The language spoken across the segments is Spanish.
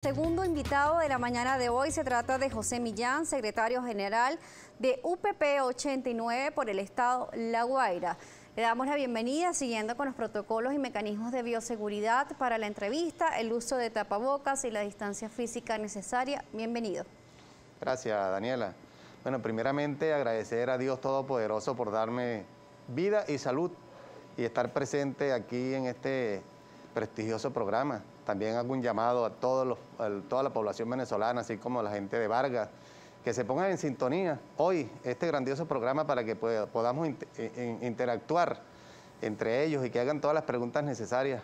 Segundo invitado de la mañana de hoy se trata de José Millán, secretario general de UPP 89 por el estado La Guaira. Le damos la bienvenida siguiendo con los protocolos y mecanismos de bioseguridad para la entrevista, el uso de tapabocas y la distancia física necesaria. Bienvenido. Gracias, Daniela. Bueno, primeramente agradecer a Dios Todopoderoso por darme vida y salud y estar presente aquí en este prestigioso programa. También hago un llamado a toda la población venezolana, así como la gente de Vargas, que se pongan en sintonía hoy este grandioso programa para que podamos interactuar entre ellos y que hagan todas las preguntas necesarias.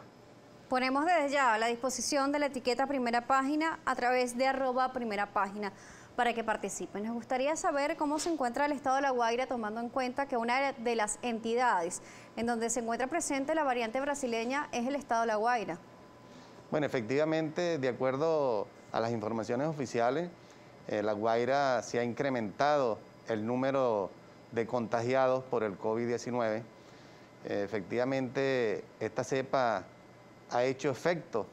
Ponemos desde ya a la disposición de la etiqueta Primera Página a través de @primerapágina para que participen. Nos gustaría saber cómo se encuentra el estado de La Guaira, tomando en cuenta que una de las entidades en donde se encuentra presente la variante brasileña es el estado de La Guaira. Bueno, efectivamente, de acuerdo a las informaciones oficiales, La Guaira se ha incrementado el número de contagiados por el COVID-19. Efectivamente, esta cepa ha hecho efecto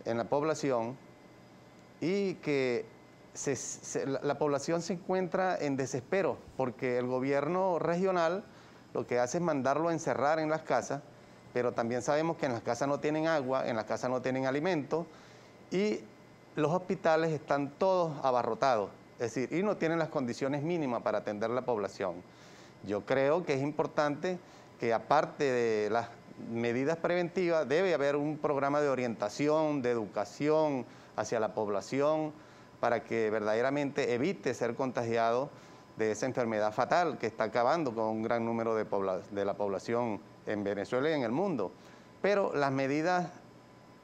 en la población y que la población se encuentra en desespero porque el gobierno regional lo que hace es mandarlo a encerrar en las casas, pero también sabemos que en las casas no tienen agua, en las casas no tienen alimentos y los hospitales están todos abarrotados, es decir, y no tienen las condiciones mínimas para atender a la población. Yo creo que es importante que aparte de las medidas preventivas, debe haber un programa de orientación, de educación hacia la población para que verdaderamente evite ser contagiado de esa enfermedad fatal que está acabando con un gran número de la población en Venezuela y en el mundo. Pero las medidas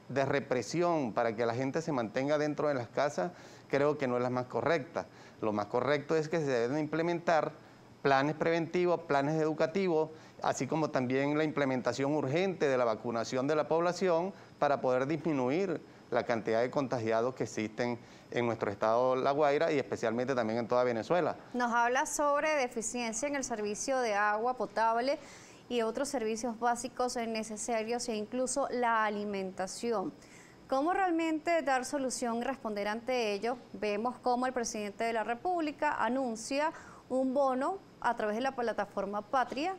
de represión para que la gente se mantenga dentro de las casas creo que no es la más correcta. Lo más correcto es que se deben implementar planes preventivos, planes educativos, así como también la implementación urgente de la vacunación de la población para poder disminuir la cantidad de contagiados que existen en nuestro estado La Guaira y especialmente también en toda Venezuela. Nos habla sobre deficiencia en el servicio de agua potable y otros servicios básicos necesarios e incluso la alimentación. ¿Cómo realmente dar solución y responder ante ello? Vemos cómo el presidente de la República anuncia un bono a través de la plataforma Patria,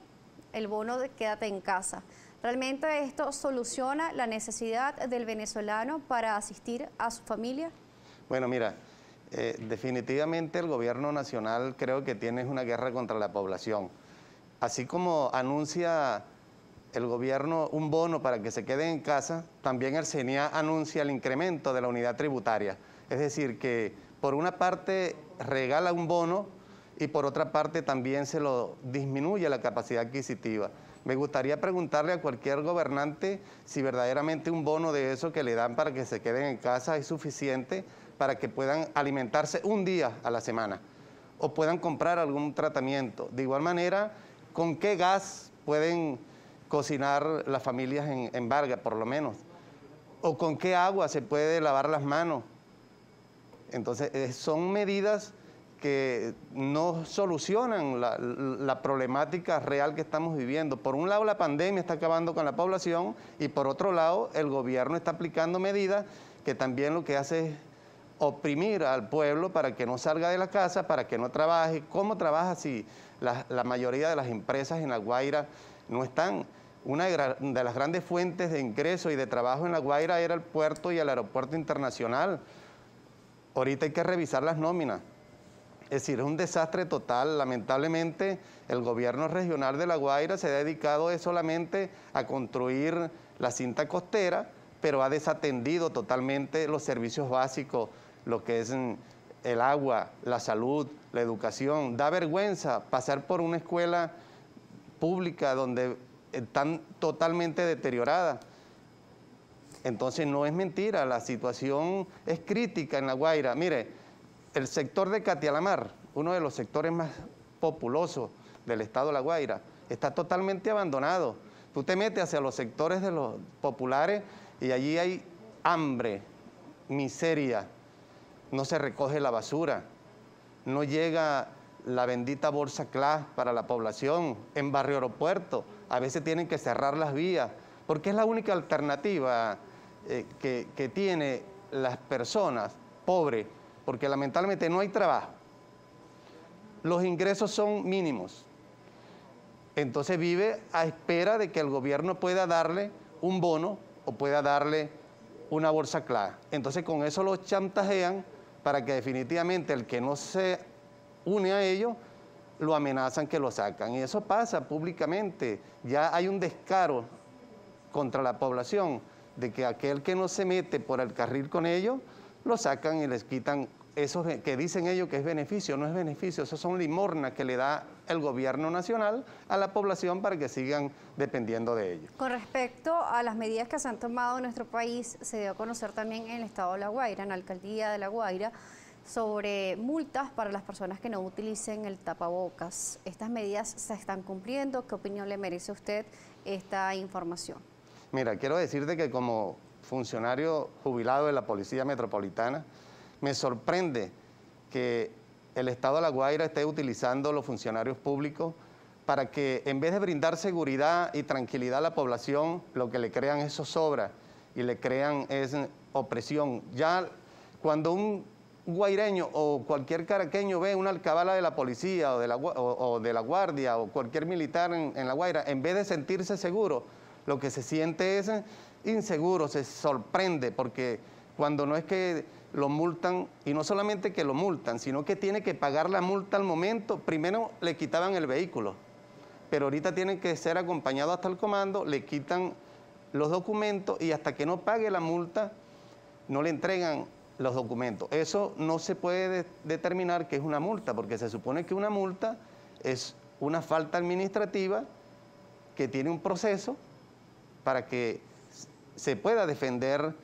el bono de Quédate en Casa. ¿Realmente esto soluciona la necesidad del venezolano para asistir a su familia? Bueno, mira, definitivamente el gobierno nacional creo que tiene una guerra contra la población. Así como anuncia el gobierno un bono para que se queden en casa, también el CENIA anuncia el incremento de la unidad tributaria. Es decir, que por una parte regala un bono y por otra parte también se lo disminuye la capacidad adquisitiva. Me gustaría preguntarle a cualquier gobernante si verdaderamente un bono de eso que le dan para que se queden en casa es suficiente para que puedan alimentarse un día a la semana o puedan comprar algún tratamiento. De igual manera, ¿con qué gas pueden cocinar las familias en Vargas, por lo menos? ¿O con qué agua se puede lavar las manos? Entonces, son medidas que no solucionan la problemática real que estamos viviendo. Por un lado, la pandemia está acabando con la población y por otro lado, el gobierno está aplicando medidas que también lo que hace es oprimir al pueblo para que no salga de la casa, para que no trabaje. ¿Cómo trabaja si la mayoría de las empresas en La Guaira no están? Una de las grandes fuentes de ingreso y de trabajo en La Guaira era el puerto y el aeropuerto internacional. Ahorita hay que revisar las nóminas. Es decir, es un desastre total. Lamentablemente, el gobierno regional de La Guaira se ha dedicado solamente a construir la cinta costera, pero ha desatendido totalmente los servicios básicos, lo que es el agua, la salud, la educación. Da vergüenza pasar por una escuela pública donde están totalmente deterioradas. Entonces, no es mentira, la situación es crítica en La Guaira. Mire, el sector de Catialamar, uno de los sectores más populosos del estado de La Guaira, está totalmente abandonado. Tú te metes hacia los sectores de los populares y allí hay hambre, miseria, no se recoge la basura, no llega la bendita bolsa CLA para la población. En Barrio Aeropuerto a veces tienen que cerrar las vías porque es la única alternativa que tiene las personas pobres, porque lamentablemente no hay trabajo, los ingresos son mínimos, entonces vive a espera de que el gobierno pueda darle un bono o pueda darle una bolsa clara. Entonces con eso los chantajean para que definitivamente el que no se une a ellos, lo amenazan que lo sacan. Y eso pasa públicamente. Ya hay un descaro contra la población de que aquel que no se mete por el carril con ellos, lo sacan y les quitan eso que dicen ellos que es beneficio. No es beneficio, eso son limornas que le da el gobierno nacional a la población para que sigan dependiendo de ellos. Con respecto a las medidas que se han tomado en nuestro país, se dio a conocer también en el estado de La Guaira, en la alcaldía de La Guaira, sobre multas para las personas que no utilicen el tapabocas. ¿Estas medidas se están cumpliendo? ¿Qué opinión le merece a usted esta información? Mira, quiero decirte que como funcionario jubilado de la Policía Metropolitana, me sorprende que el estado de La Guaira esté utilizando los funcionarios públicos para que en vez de brindar seguridad y tranquilidad a la población, lo que le crean es zozobra y le crean es opresión. Ya cuando un guaireño o cualquier caraqueño ve una alcabala de la policía o de la guardia o cualquier militar en La Guaira, en vez de sentirse seguro, lo que se siente es inseguro, se sorprende, porque cuando no es que lo multan, y no solamente que lo multan, sino que tiene que pagar la multa al momento, primero le quitaban el vehículo, pero ahorita tienen que ser acompañados hasta el comando, le quitan los documentos y hasta que no pague la multa, no le entregan los documentos. Eso no se puede determinar que es una multa, porque se supone que una multa es una falta administrativa que tiene un proceso para que se pueda defender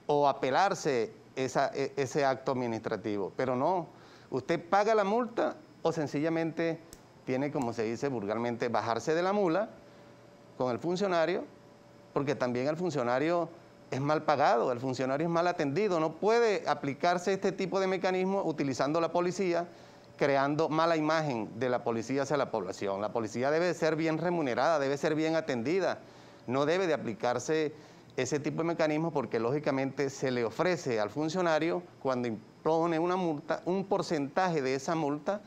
o apelarse ese acto administrativo. Pero no, usted paga la multa o sencillamente tiene, como se dice vulgarmente, bajarse de la mula con el funcionario, porque también el funcionario es mal pagado, el funcionario es mal atendido, no puede aplicarse este tipo de mecanismo utilizando la policía, creando mala imagen de la policía hacia la población. La policía debe ser bien remunerada, debe ser bien atendida, no debe de aplicarse ese tipo de mecanismos porque lógicamente se le ofrece al funcionario cuando impone una multa, un porcentaje de esa multa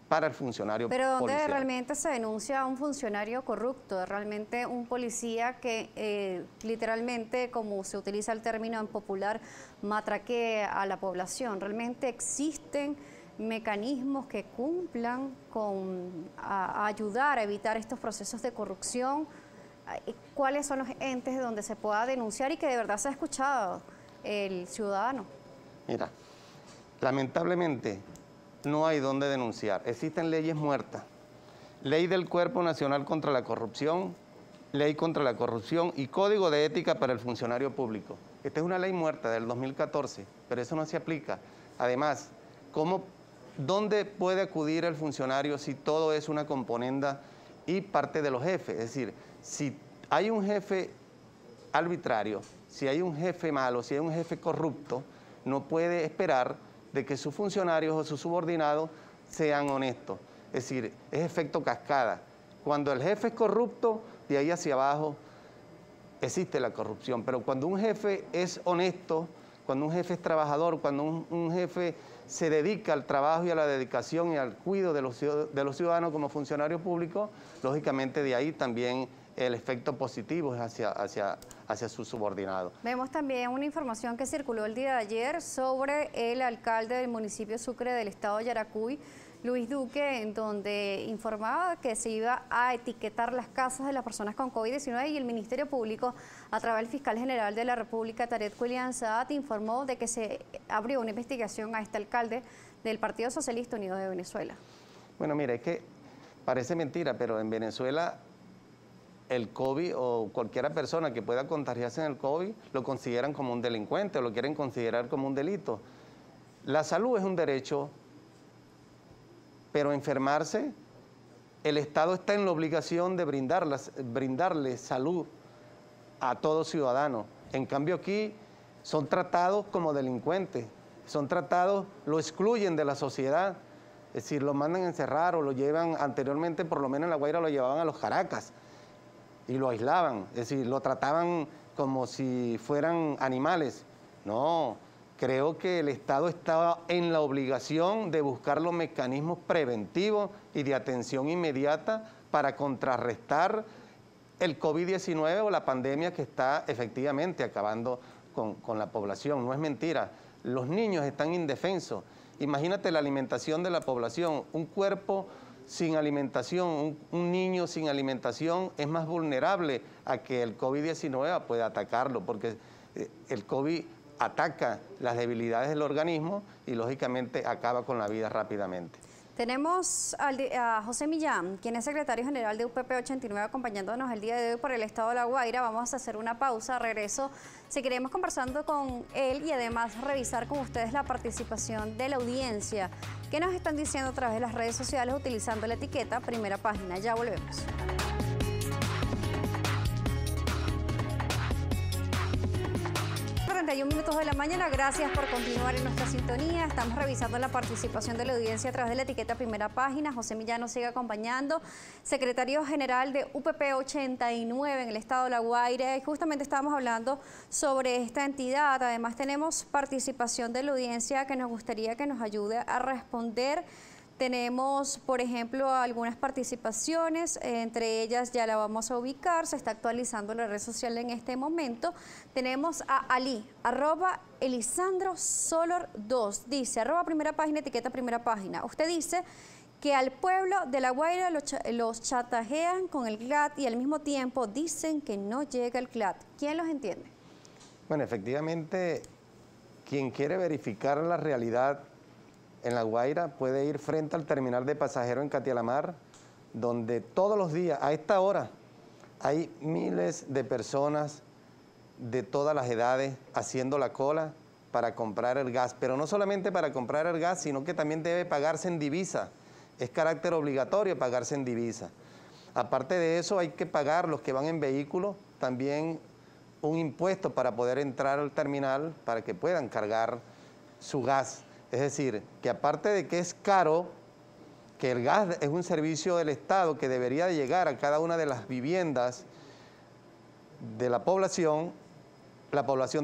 para el funcionario policial. Pero ¿dónde policial realmente se denuncia a un funcionario corrupto? Realmente un policía que literalmente, como se utiliza el término en popular, matraque a la población. ¿Realmente existen mecanismos que cumplan con a ayudar a evitar estos procesos de corrupción? ¿Cuáles son los entes donde se pueda denunciar y que de verdad se ha escuchado el ciudadano? Mira, lamentablemente no hay dónde denunciar. Existen leyes muertas. Ley del Cuerpo Nacional contra la Corrupción, Ley contra la Corrupción y Código de Ética para el Funcionario Público. Esta es una ley muerta del 2014, pero eso no se aplica. Además, ¿dónde puede acudir el funcionario si todo es una componenda y parte de los jefes? Es decir, si hay un jefe arbitrario, si hay un jefe malo, si hay un jefe corrupto, no puede esperar de que sus funcionarios o sus subordinados sean honestos. Es decir, es efecto cascada. Cuando el jefe es corrupto, de ahí hacia abajo existe la corrupción. Pero cuando un jefe es honesto, cuando un jefe es trabajador, cuando un jefe se dedica al trabajo y a la dedicación y al cuidado de los ciudadanos como funcionario público, lógicamente de ahí también el efecto positivo es hacia su subordinado. Vemos también una información que circuló el día de ayer sobre el alcalde del municipio Sucre del estado de Yaracuy, Luis Duque, en donde informaba que se iba a etiquetar las casas de las personas con COVID-19 y el Ministerio Público, a través del fiscal general de la República, Tarek William Saad, informó de que se abrió una investigación a este alcalde del Partido Socialista Unido de Venezuela. Bueno, mira, es que parece mentira, pero en Venezuela el COVID o cualquier persona que pueda contagiarse en el COVID lo consideran como un delincuente o lo quieren considerar como un delito. La salud es un derecho, pero enfermarse, el Estado está en la obligación de brindarle salud a todo ciudadano. En cambio aquí son tratados como delincuentes, son tratados, lo excluyen de la sociedad, es decir, lo mandan a encerrar o lo llevan, anteriormente por lo menos en La Guaira lo llevaban a los Caracas y lo aislaban, es decir, lo trataban como si fueran animales. No, creo que el Estado está en la obligación de buscar los mecanismos preventivos y de atención inmediata para contrarrestar el COVID-19 o la pandemia que está efectivamente acabando con la población. No es mentira, los niños están indefensos. Imagínate la alimentación de la población, un cuerpo sin alimentación, un niño sin alimentación es más vulnerable a que el COVID-19 pueda atacarlo, porque el COVID ataca las debilidades del organismo y lógicamente acaba con la vida rápidamente. Tenemos a José Millán, quien es secretario general de UPP 89, acompañándonos el día de hoy por el estado de La Guaira. Vamos a hacer una pausa, regreso. Seguiremos conversando con él y además revisar con ustedes la participación de la audiencia. ¿Qué nos están diciendo a través de las redes sociales utilizando la etiqueta Primera Página? Ya volvemos. 31 minutos de la mañana, gracias por continuar en nuestra sintonía. Estamos revisando la participación de la audiencia a través de la etiqueta Primera Página. José Millán nos sigue acompañando, secretario general de UPP 89 en el estado de La Guaira. Y justamente estábamos hablando sobre esta entidad. Además tenemos participación de la audiencia que nos gustaría que nos ayude a responder. Tenemos, por ejemplo, algunas participaciones, entre ellas ya la vamos a ubicar, se está actualizando la red social en este momento. Tenemos a Ali, @ElisandroSolor2, dice, @Primera Página, etiqueta Primera Página. Usted dice que al pueblo de La Guaira los chantajean con el GLAD y al mismo tiempo dicen que no llega el GLAD. ¿Quién los entiende? Bueno, efectivamente, quien quiere verificar la realidad en La Guaira puede ir frente al terminal de pasajeros en Catialamar, donde todos los días, a esta hora, hay miles de personas de todas las edades haciendo la cola para comprar el gas. Pero no solamente para comprar el gas, sino que también debe pagarse en divisa. Es carácter obligatorio pagarse en divisa. Aparte de eso, hay que pagar, los que van en vehículo, también un impuesto para poder entrar al terminal para que puedan cargar su gas. Es decir, que aparte de que es caro, que el gas es un servicio del Estado que debería llegar a cada una de las viviendas de la población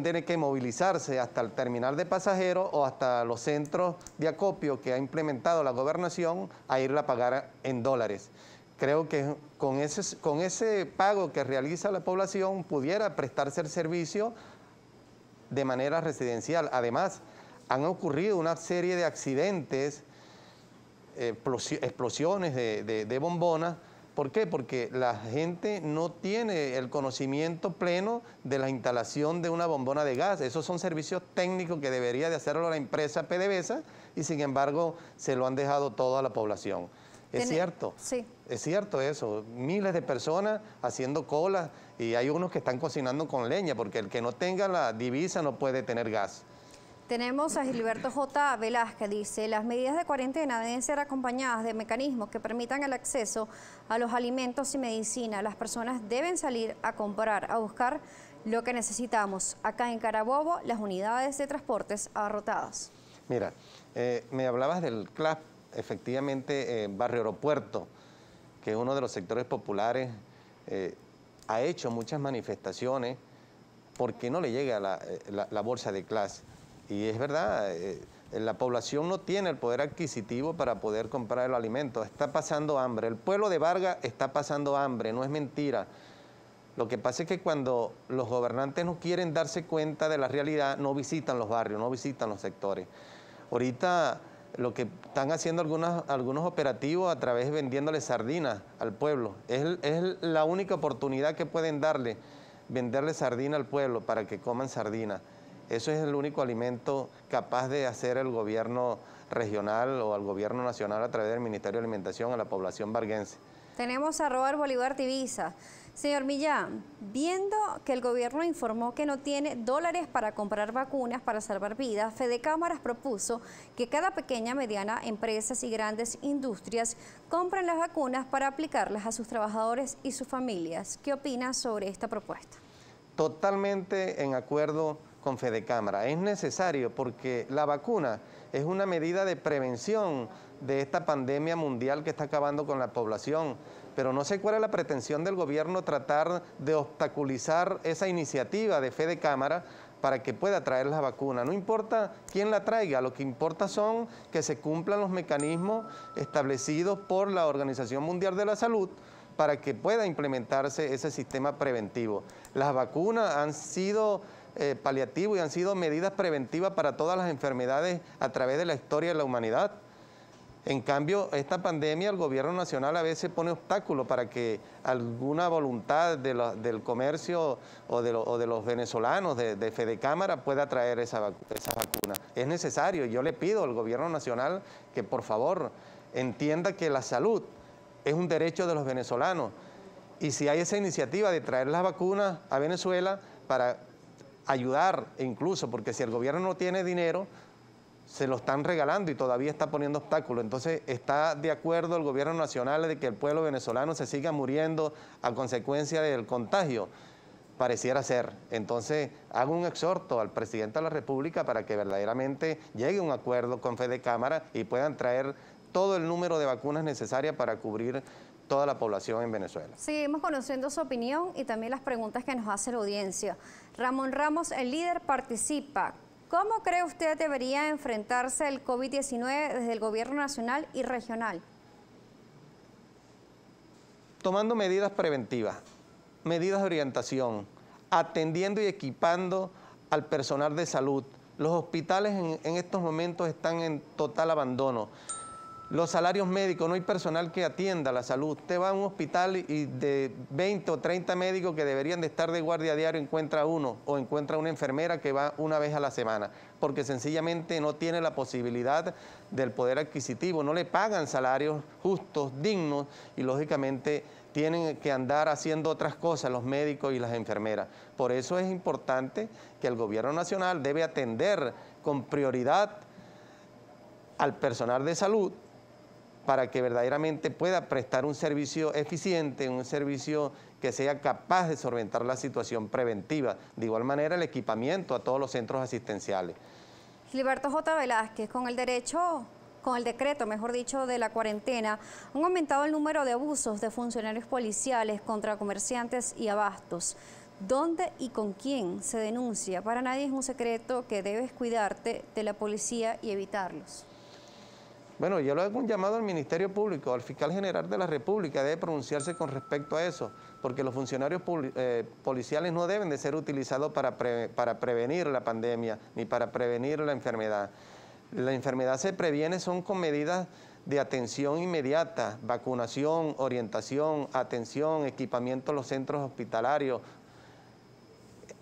tiene que movilizarse hasta el terminal de pasajeros o hasta los centros de acopio que ha implementado la gobernación a irla a pagar en dólares. Creo que con ese pago que realiza la población pudiera prestarse el servicio de manera residencial. Además, han ocurrido una serie de accidentes, explosiones de bombonas. ¿Por qué? Porque la gente no tiene el conocimiento pleno de la instalación de una bombona de gas. Esos son servicios técnicos que debería de hacerlo la empresa PDVSA y sin embargo se lo han dejado todo a la población. Es cierto, sí. Es cierto eso, miles de personas haciendo cola y hay unos que están cocinando con leña porque el que no tenga la divisa no puede tener gas. Tenemos a Gilberto J. Velázquez, dice, las medidas de cuarentena deben ser acompañadas de mecanismos que permitan el acceso a los alimentos y medicina. Las personas deben salir a comprar, a buscar lo que necesitamos. Acá en Carabobo, las unidades de transportes abarrotadas. Mira, me hablabas del CLAP, efectivamente, Barrio Aeropuerto, que es uno de los sectores populares, ha hecho muchas manifestaciones porque no le llega la bolsa de clase. Y es verdad, la población no tiene el poder adquisitivo para poder comprar el alimento. Está pasando hambre. El pueblo de Vargas está pasando hambre, no es mentira. Lo que pasa es que cuando los gobernantes no quieren darse cuenta de la realidad, no visitan los barrios, no visitan los sectores. Ahorita lo que están haciendo algunos operativos a través de vendiéndole sardinas al pueblo. Es la única oportunidad que pueden darle, venderle sardina al pueblo para que coman sardina. Eso es el único alimento capaz de hacer el gobierno regional o al gobierno nacional a través del Ministerio de Alimentación a la población varguense. Tenemos a Robert Bolívar Divisa. Señor Millán, viendo que el gobierno informó que no tiene dólares para comprar vacunas para salvar vidas, Fedecámaras propuso que cada pequeña, mediana empresas y grandes industrias compren las vacunas para aplicarlas a sus trabajadores y sus familias. ¿Qué opina sobre esta propuesta? Totalmente en acuerdo con Fedecámara. Es necesario porque la vacuna es una medida de prevención de esta pandemia mundial que está acabando con la población, pero no sé cuál es la pretensión del gobierno tratar de obstaculizar esa iniciativa de Fedecámara para que pueda traer la vacuna. No importa quién la traiga, lo que importa son que se cumplan los mecanismos establecidos por la Organización Mundial de la Salud para que pueda implementarse ese sistema preventivo. Las vacunas han sido paliativos y han sido medidas preventivas para todas las enfermedades a través de la historia de la humanidad. En cambio, esta pandemia, el gobierno nacional a veces pone obstáculos para que alguna voluntad del comercio o de los venezolanos, de Fedecámara, pueda traer esa vacuna. Es necesario, yo le pido al gobierno nacional que por favor entienda que la salud es un derecho de los venezolanos. Y si hay esa iniciativa de traer las vacunas a Venezuela para ayudar, incluso porque si el gobierno no tiene dinero, se lo están regalando y todavía está poniendo obstáculos. Entonces, ¿está de acuerdo el gobierno nacional de que el pueblo venezolano se siga muriendo a consecuencia del contagio? Pareciera ser. Entonces, hago un exhorto al presidente de la República para que verdaderamente llegue a un acuerdo con Fedecámara y puedan traer todo el número de vacunas necesarias para cubrir toda la población en Venezuela. Seguimos conociendo su opinión y también las preguntas que nos hace la audiencia. Ramón Ramos, el líder, participa. ¿Cómo cree usted debería enfrentarse el COVID-19 desde el gobierno nacional y regional? Tomando medidas preventivas, medidas de orientación, atendiendo y equipando al personal de salud. Los hospitales en estos momentos están en total abandono. Los salarios médicos, no hay personal que atienda la salud. Usted va a un hospital y de 20 o 30 médicos que deberían de estar de guardia diario, encuentra uno o encuentra una enfermera que va una vez a la semana, porque sencillamente no tiene la posibilidad del poder adquisitivo, no le pagan salarios justos, dignos, y lógicamente tienen que andar haciendo otras cosas los médicos y las enfermeras. Por eso es importante que el gobierno nacional debe atender con prioridad al personal de salud, para que verdaderamente pueda prestar un servicio eficiente, un servicio que sea capaz de solventar la situación preventiva. De igual manera, el equipamiento a todos los centros asistenciales. Gilberto J. Velázquez, con el decreto, mejor dicho, de la cuarentena, han aumentado el número de abusos de funcionarios policiales contra comerciantes y abastos. ¿Dónde y con quién se denuncia? Para nadie es un secreto que debes cuidarte de la policía y evitarlos. Bueno, yo le hago un llamado al Ministerio Público, al Fiscal General de la República, debe pronunciarse con respecto a eso, porque los funcionarios policiales no deben de ser utilizados para prevenir la pandemia, ni para prevenir la enfermedad. La enfermedad se previene son con medidas de atención inmediata, vacunación, orientación, atención, equipamiento en los centros hospitalarios.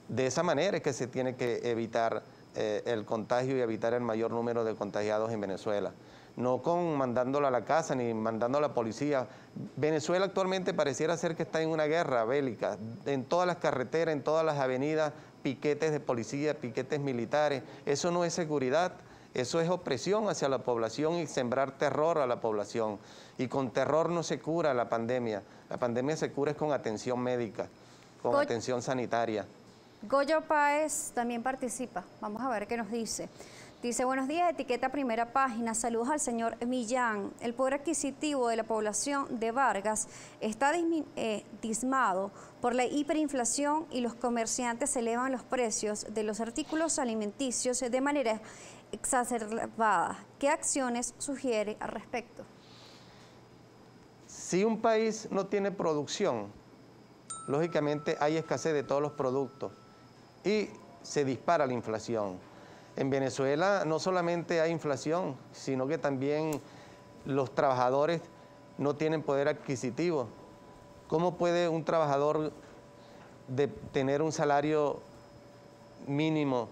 De esa manera es que se tiene que evitar el contagio y evitar el mayor número de contagiados en Venezuela. No con mandándolo a la casa ni mandando a la policía. Venezuela actualmente pareciera ser que está en una guerra bélica. En todas las carreteras, en todas las avenidas, piquetes de policía, piquetes militares. Eso no es seguridad, eso es opresión hacia la población y sembrar terror a la población. Y con terror no se cura la pandemia. La pandemia se cura es con atención médica, con atención sanitaria. Goyo Páez también participa. Vamos a ver qué nos dice. Dice, buenos días, etiqueta Primera Página, saludos al señor Millán. El poder adquisitivo de la población de Vargas está diezmado por la hiperinflación y los comerciantes elevan los precios de los artículos alimenticios de manera exacerbada. ¿Qué acciones sugiere al respecto? Si un país no tiene producción, lógicamente hay escasez de todos los productos y se dispara la inflación. En Venezuela no solamente hay inflación, sino que también los trabajadores no tienen poder adquisitivo. ¿Cómo puede un trabajador tener un salario mínimo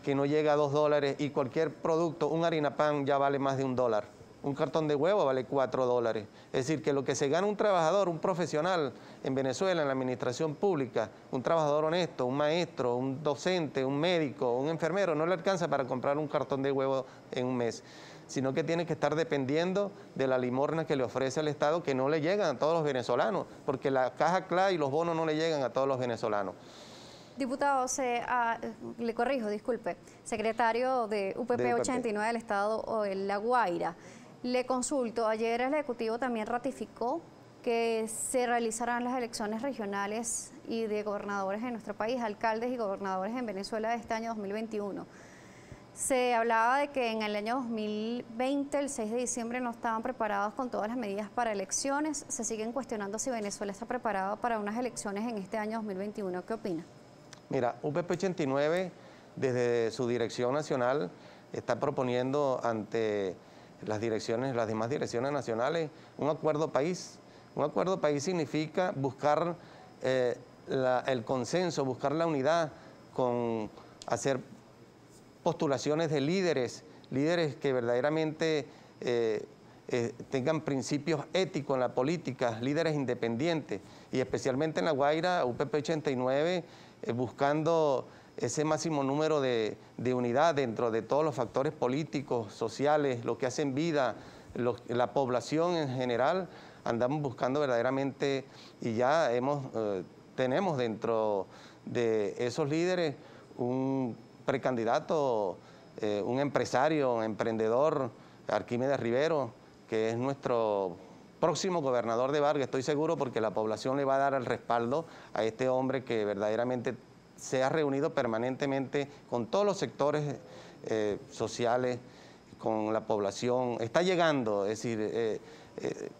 que no llega a $2 y cualquier producto, un harina pan ya vale más de $1? Un cartón de huevo vale $4. Es decir, que lo que se gana un trabajador, un profesional en Venezuela, en la administración pública, un trabajador honesto, un maestro, un docente, un médico, un enfermero, no le alcanza para comprar un cartón de huevo en un mes, sino que tiene que estar dependiendo de la limosna que le ofrece el Estado, que no le llegan a todos los venezolanos, porque la caja CLA y los bonos no le llegan a todos los venezolanos. Diputado, le corrijo, disculpe, secretario de UPP 89 del Estado de La Guaira. Le consulto, ayer el Ejecutivo también ratificó que se realizarán las elecciones regionales y de gobernadores en nuestro país, alcaldes y gobernadores en Venezuela de este año 2021. Se hablaba de que en el año 2020, el 6 de diciembre, no estaban preparados con todas las medidas para elecciones. Se siguen cuestionando si Venezuela está preparada para unas elecciones en este año 2021. ¿Qué opina? Mira, UPP 89, desde su dirección nacional, está proponiendo ante las demás direcciones nacionales, un acuerdo país. Un acuerdo país significa buscar el consenso, buscar la unidad, hacer postulaciones de líderes que verdaderamente tengan principios éticos en la política, líderes independientes, y especialmente en La Guaira, UPP 89, buscando ese máximo número de unidad dentro de todos los factores políticos, sociales, lo que hacen vida, la población en general. Andamos buscando verdaderamente, y ya tenemos dentro de esos líderes un precandidato, un empresario, emprendedor, Arquímedes Rivero, que es nuestro próximo gobernador de Vargas. Estoy seguro porque la población le va a dar el respaldo a este hombre que verdaderamente se ha reunido permanentemente con todos los sectores sociales, con la población. Está llegando, es decir,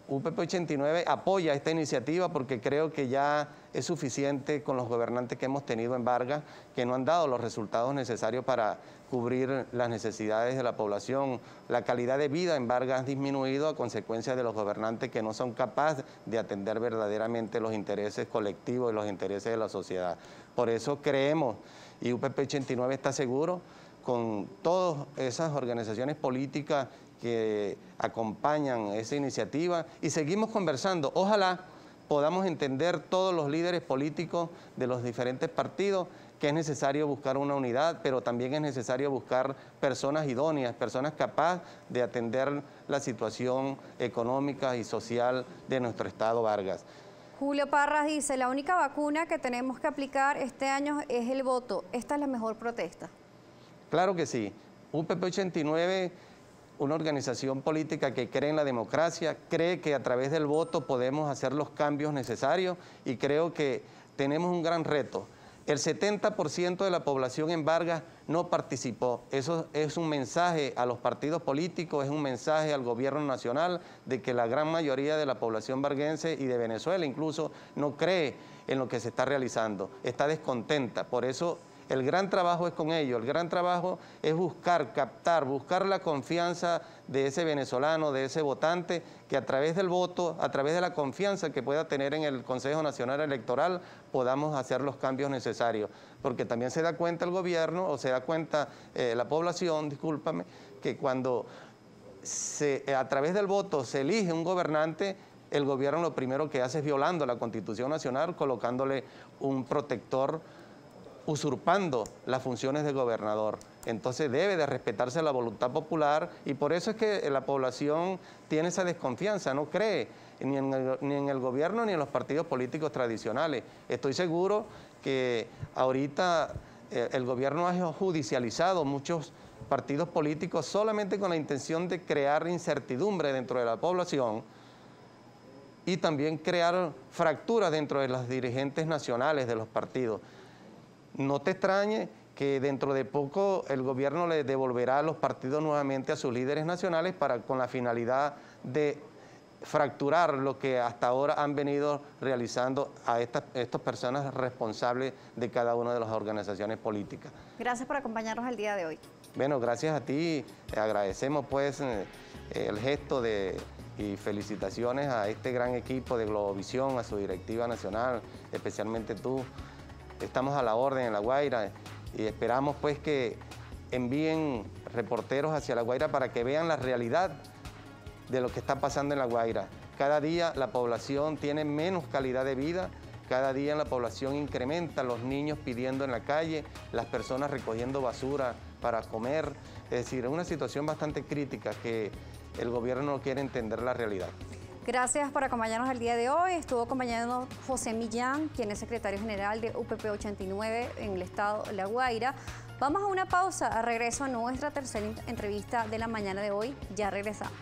UPP 89 apoya esta iniciativa porque creo que ya es suficiente con los gobernantes que hemos tenido en Vargas, que no han dado los resultados necesarios para cubrir las necesidades de la población. La calidad de vida en Vargas ha disminuido a consecuencia de los gobernantes que no son capaces de atender verdaderamente los intereses colectivos y los intereses de la sociedad. Por eso creemos, y UPP 89 está seguro, con todas esas organizaciones políticas que acompañan esa iniciativa, y seguimos conversando. Ojalá podamos entender todos los líderes políticos de los diferentes partidos que es necesario buscar una unidad, pero también es necesario buscar personas idóneas, personas capaces de atender la situación económica y social de nuestro estado Vargas. Julio Parras dice, la única vacuna que tenemos que aplicar este año es el voto. ¿Esta es la mejor protesta? Claro que sí. UPP 89, una organización política que cree en la democracia, cree que a través del voto podemos hacer los cambios necesarios, y creo que tenemos un gran reto. El 70% de la población en Vargas no participó. Eso es un mensaje a los partidos políticos, es un mensaje al gobierno nacional de que la gran mayoría de la población varguense y de Venezuela incluso no cree en lo que se está realizando, está descontenta. Por eso el gran trabajo es con ellos, el gran trabajo es buscar, captar, buscar la confianza de ese venezolano, de ese votante, que a través del voto, a través de la confianza que pueda tener en el Consejo Nacional Electoral, podamos hacer los cambios necesarios. Porque también se da cuenta el gobierno, o se da cuenta la población, discúlpame, que cuando a través del voto se elige un gobernante, el gobierno lo primero que hace es violando la Constitución Nacional, colocándole un protector, usurpando las funciones del gobernador. Entonces debe de respetarse la voluntad popular, y por eso es que la población tiene esa desconfianza, no cree ni en el gobierno ni en los partidos políticos tradicionales. Estoy seguro que ahorita el gobierno ha judicializado muchos partidos políticos solamente con la intención de crear incertidumbre dentro de la población y también crear fracturas dentro de los dirigentes nacionales de los partidos. No te extrañe que dentro de poco el gobierno le devolverá a los partidos nuevamente a sus líderes nacionales con la finalidad de fracturar lo que hasta ahora han venido realizando a estas personas responsables de cada una de las organizaciones políticas. Gracias por acompañarnos el día de hoy. Bueno, gracias a ti. Agradecemos pues el gesto y felicitaciones a este gran equipo de Globovisión, a su directiva nacional, especialmente tú. Estamos a la orden en La Guaira y esperamos pues que envíen reporteros hacia La Guaira para que vean la realidad de lo que está pasando en La Guaira. Cada día la población tiene menos calidad de vida, cada día la población incrementa, los niños pidiendo en la calle, las personas recogiendo basura para comer. Es decir, es una situación bastante crítica que el gobierno no quiere entender la realidad. Gracias por acompañarnos el día de hoy. Estuvo acompañándonos José Millán, quien es secretario general de UPP 89 en el estado La Guaira. Vamos a una pausa, a regreso a nuestra tercera entrevista de la mañana de hoy. Ya regresamos.